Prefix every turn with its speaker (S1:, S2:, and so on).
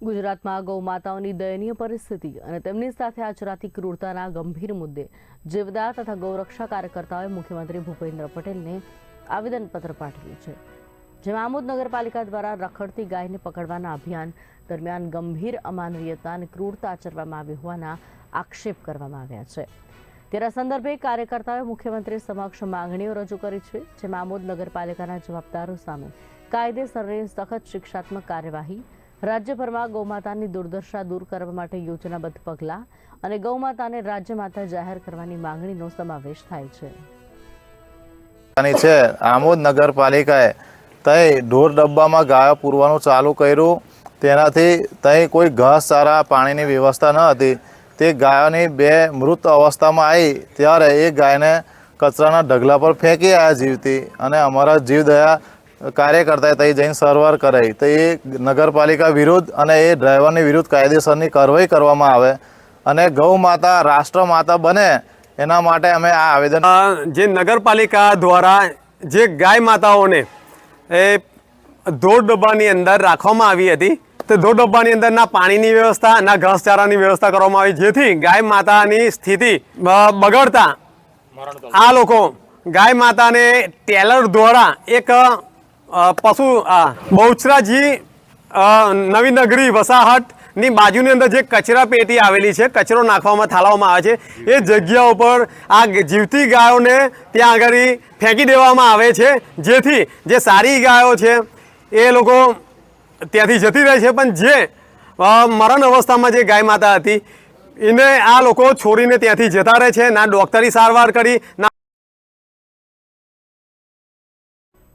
S1: ગુજરાતમાં ગૌમાતાઓની દયનીય પરિસ્થિતિ અને તેમની સાથે આચરાતી ક્રૂરતાના ગંભીર મુદ્દે જીવદયા તથા ગૌરક્ષા કાર્યકર્તાઓએ મુખ્યમંત્રી ભૂપેન્દ્ર પટેલને આવેદનપત્ર પાઠવ્યું છે, જેમાં આમોદ નગરપાલિકા દ્વારા રખડતી ગાયને પકડવાના અભિયાન દરમિયાન ગંભીર અમાનવીયતા અને ક્રૂરતા આચરવામાં આવી હોવાના આક્ષેપ કરવામાં આવ્યા છે। ત્યારે આ સંદર્ભે કાર્યકર્તાઓએ મુખ્યમંત્રી સમક્ષ માંગણીઓ રજૂ કરી છે, જેમાં આમોદ નગરપાલિકાના જવાબદારો સામે કાયદેસરની સખત શિક્ષાત્મક કાર્યવાહી, રાજ્યભરમાં ગૌમાતાની દુર્દશા દૂર કરવા માટે યોજનાબદ્ધ પગલાં અને ગૌમાતાને રાજ્યમાતા જાહેર કરવાની માંગણીનો સમાવેશ થાય છે।
S2: આમોદ નગરપાલિકાએ તઈ ઢોર ડબ્બામાં ગાયો પૂરવાનું ચાલુ કર્યું, તેનાથી તઈ કોઈ ઘાસચારા પાણીની વ્યવસ્થા ન હતી। તે ગાયોની બે મૃત અવસ્થામાં આવી ત્યારે એ ગાયને કચરાના ઢગલા પર ફેંકી આવ્યા જીવતી, અને અમારા જીવદયા કાર્યકર્તાએ તઈ જઈને સારવાર કરાઈ। તો એ નગરપાલિકા વિરુદ્ધ અને એ ડ્રાઈવરની વિરુદ્ધ કાયદેસરની કાર્યવાહી કરવામાં આવે અને ગૌ માતા રાષ્ટ્ર માતા બને એના માટે અમે આ આવેદન
S3: જે નગરપાલિકા દ્વારા જે ગાય માતાઓને એ ઢોર ડબ્બાની અંદર રાખવામાં આવી હતી, તે ઢોર ડબ્બાની અંદર ના પાણીની વ્યવસ્થા ના ઘાસચારાની વ્યવસ્થા કરવામાં આવી, જેથી ગાય માતાની સ્થિતિ બગડતા આ લોકો ગાય માતાને ટેલર દ્વારા એક પશુ બહુચરાજી નવી નગરી વસાહતની બાજુની અંદર જે કચરા પેટી આવેલી છે, કચરો નાખવામાં થાળવામાં આવે છે, એ જગ્યા ઉપર આ જીવતી ગાયોને ત્યાં આગળ ફેંકી દેવામાં આવે છે, જેથી જે સારી ગાયો છે એ લોકો ત્યાંથી જતી રહે છે, પણ જે મરણ અવસ્થામાં જે ગાય માતા હતી એને આ લોકો છોડીને ત્યાંથી જતા રહે છે। ના ડૉક્ટરી સારવાર કરી, ના